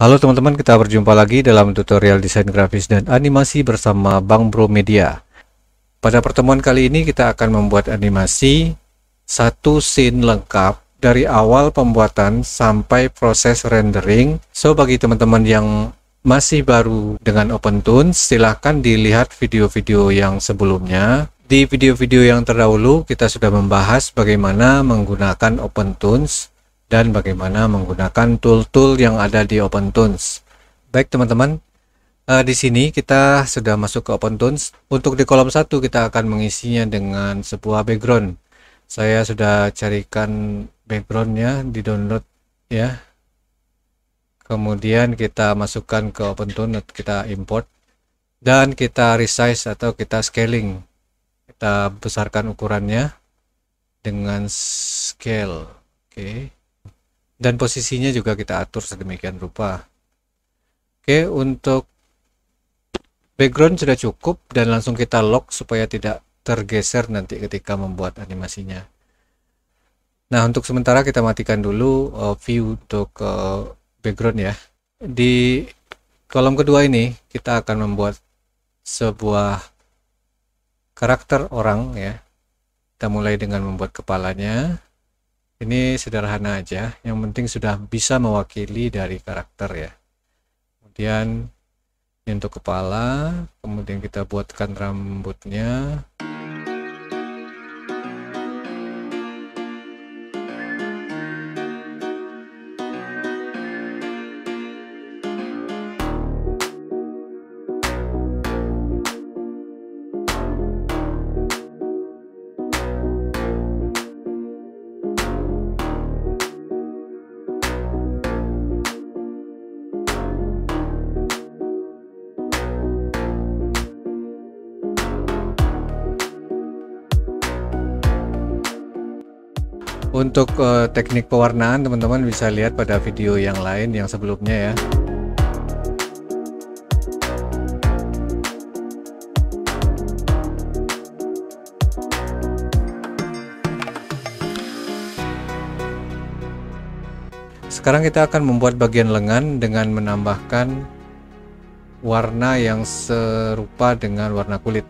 Halo teman-teman, kita berjumpa lagi dalam tutorial desain grafis dan animasi bersama Bang Bro Media. Pada pertemuan kali ini kita akan membuat animasi satu scene lengkap dari awal pembuatan sampai proses rendering. So bagi teman-teman yang masih baru dengan OpenToonz, silahkan dilihat video-video yang sebelumnya. Di video-video yang terdahulu kita sudah membahas bagaimana menggunakan OpenToonz dan bagaimana menggunakan tool-tool yang ada di OpenToonz. Baik teman-teman, di sini kita sudah masuk ke OpenToonz. Untuk di kolom 1 kita akan mengisinya dengan sebuah background. Saya sudah carikan backgroundnya di download ya. Kemudian kita masukkan ke OpenToonz, kita import dan kita resize atau kita scaling. Kita besarkan ukurannya dengan scale. Oke. Dan posisinya juga kita atur sedemikian rupa. Oke, untuk background sudah cukup dan langsung kita lock supaya tidak tergeser nanti ketika membuat animasinya. Nah, untuk sementara kita matikan dulu view untuk background ya. Di kolom kedua ini kita akan membuat sebuah karakter orang ya. Kita mulai dengan membuat kepalanya. Ini sederhana aja, yang penting sudah bisa mewakili dari karakter ya. Kemudian ini untuk kepala, kemudian kita buatkan rambutnya. Untuk teknik pewarnaan teman-teman bisa lihat pada video yang lain yang sebelumnya ya. Sekarang kita akan membuat bagian lengan dengan menambahkan warna yang serupa dengan warna kulit.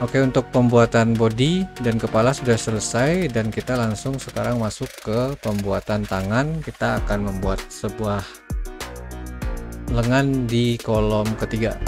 Oke, untuk pembuatan body dan kepala sudah selesai dan kita langsung sekarang masuk ke pembuatan tangan. Kita akan membuat sebuah lengan di kolom ketiga.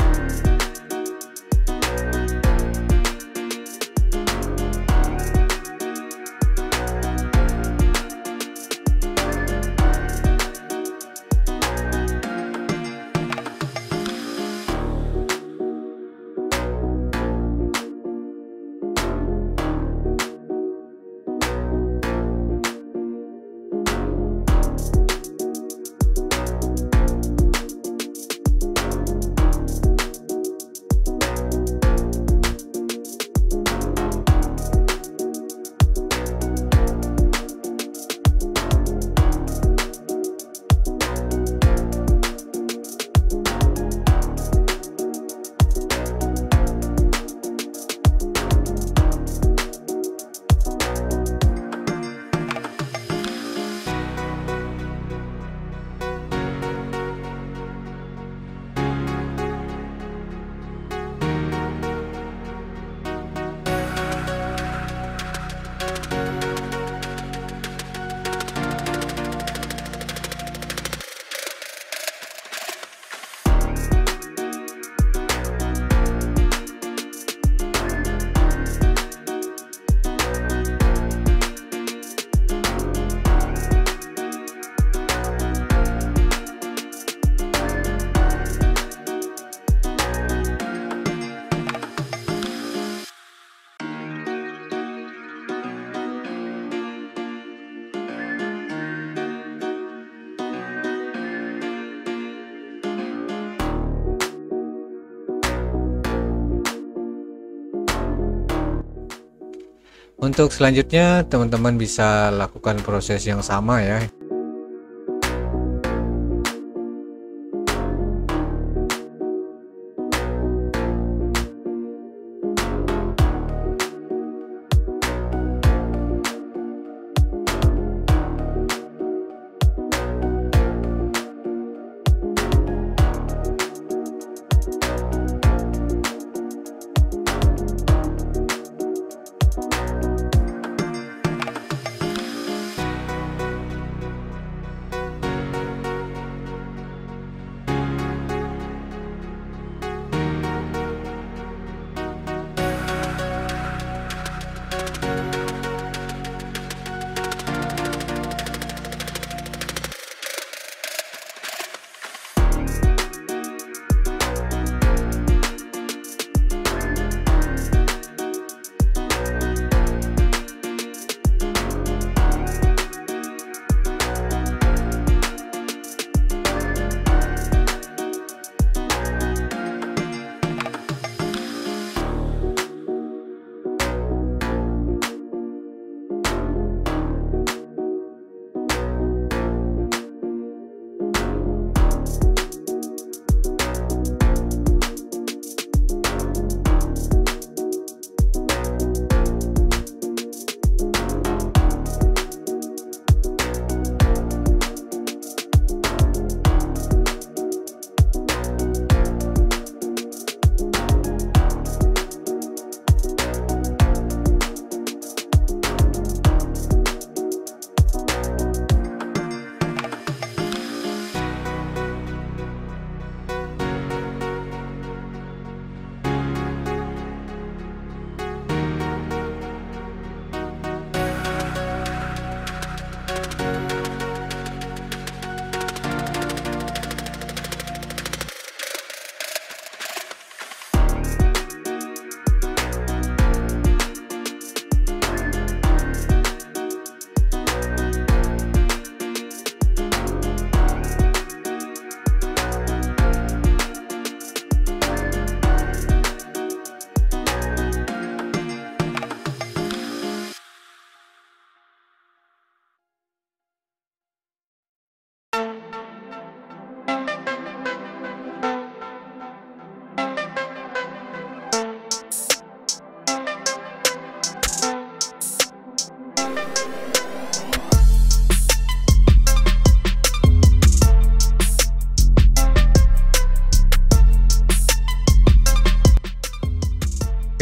Untuk selanjutnya teman-teman bisa lakukan proses yang sama ya.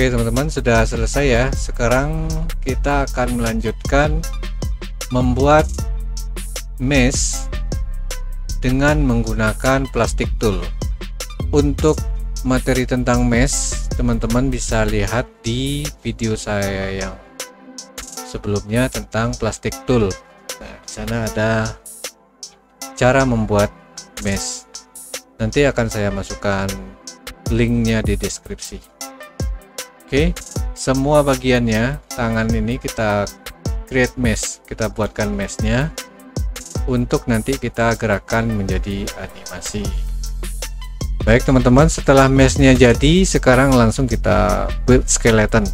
Oke teman-teman, sudah selesai ya. Sekarang kita akan melanjutkan membuat mesh dengan menggunakan plastik tool. Untuk materi tentang mesh, teman-teman bisa lihat di video saya yang sebelumnya tentang plastik tool. Nah, di sana ada cara membuat mesh. Nanti akan saya masukkan linknya di deskripsi. Oke, semua bagiannya tangan ini kita create mesh, kita buatkan meshnya untuk nanti kita gerakkan menjadi animasi. Baik teman-teman, setelah meshnya jadi, sekarang langsung kita build skeleton.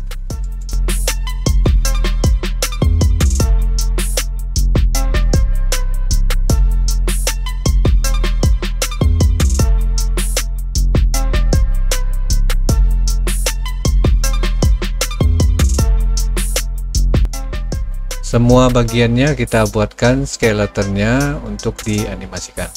Semua bagiannya kita buatkan skeletonnya untuk dianimasikan.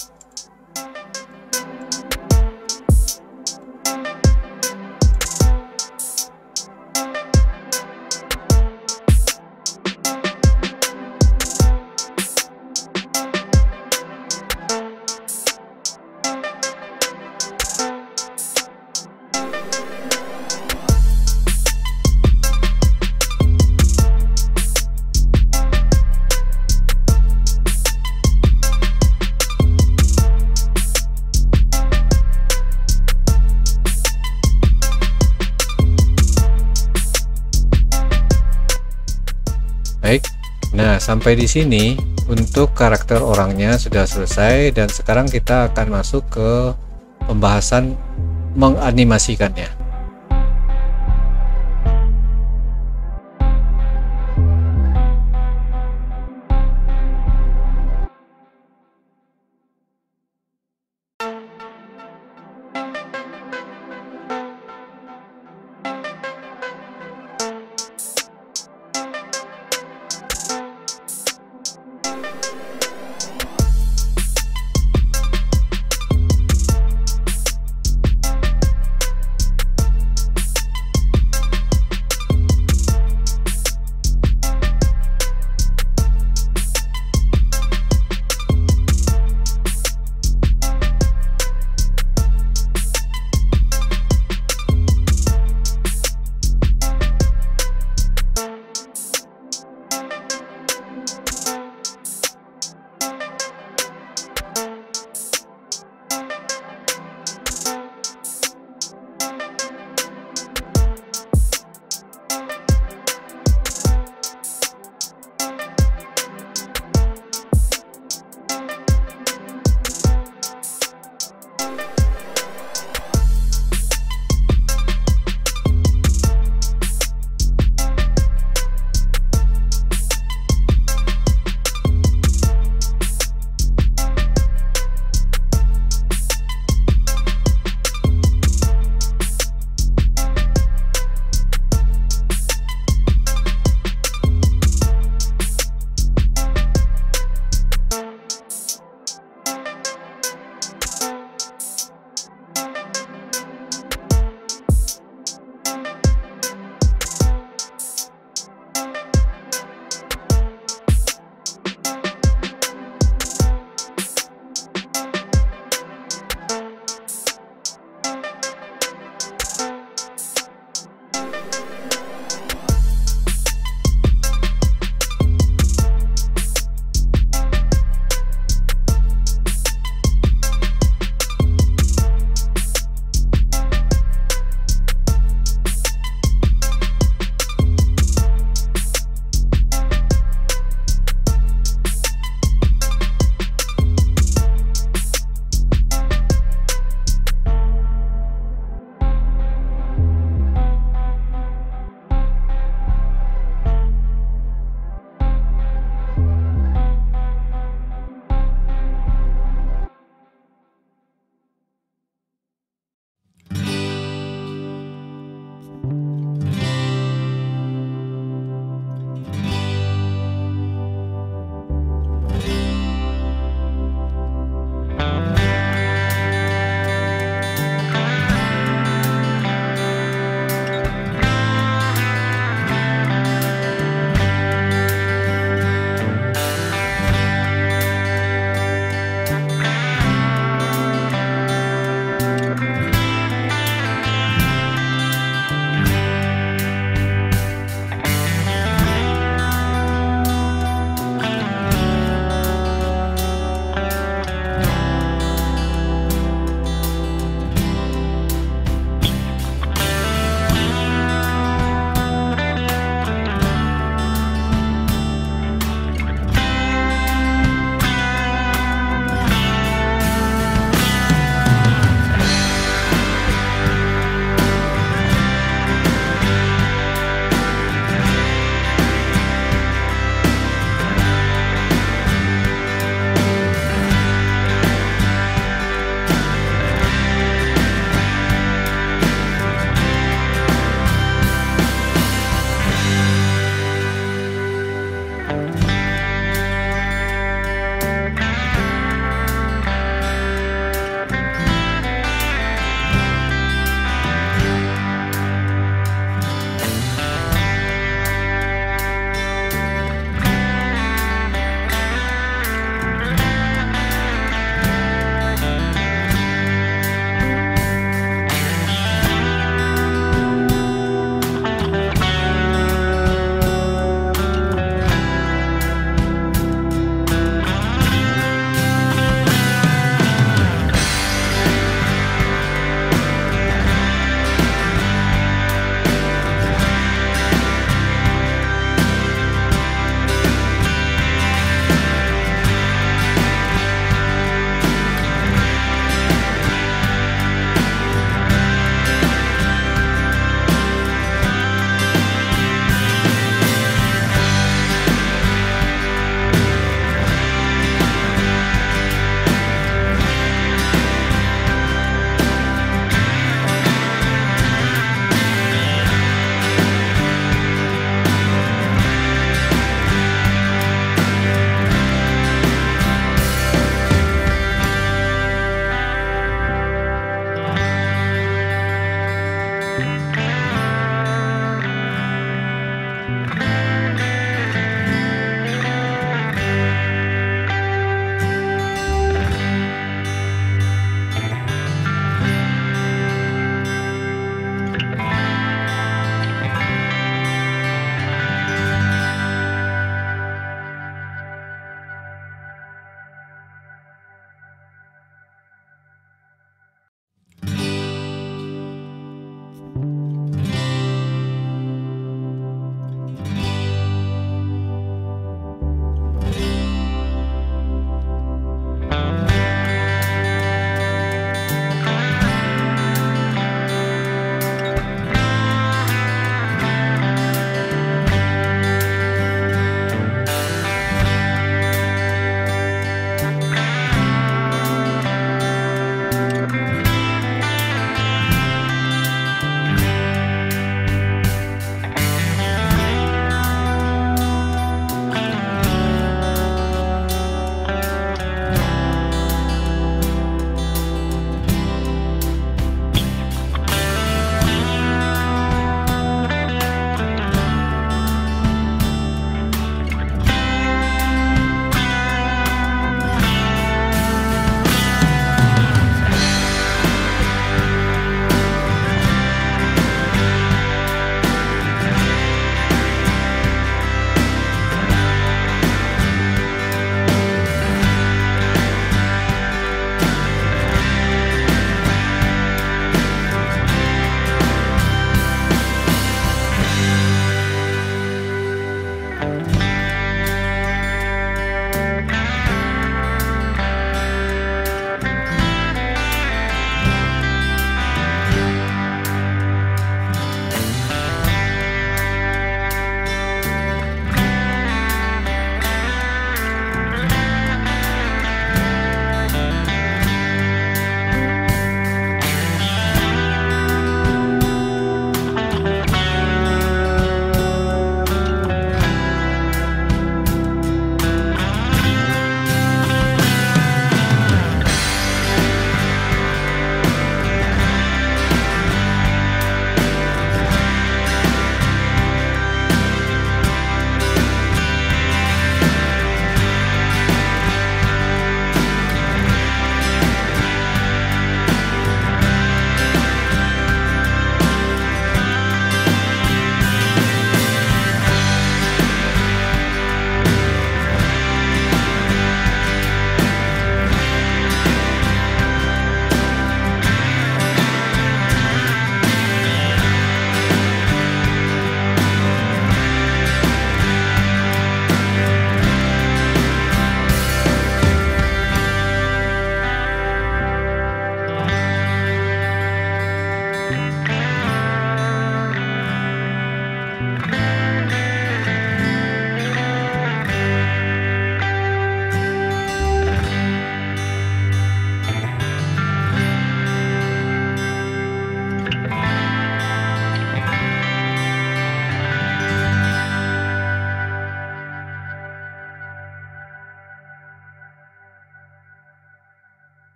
Baik, nah sampai di sini untuk karakter orangnya sudah selesai, dan sekarang kita akan masuk ke pembahasan menganimasikannya.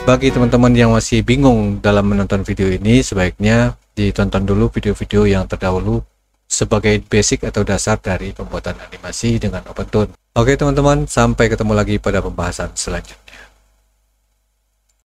bagi teman-teman yang masih bingung dalam menonton video ini, sebaiknya ditonton dulu video-video yang terdahulu sebagai basic atau dasar dari pembuatan animasi dengan OpenTone. Oke teman-teman, sampai ketemu lagi pada pembahasan selanjutnya.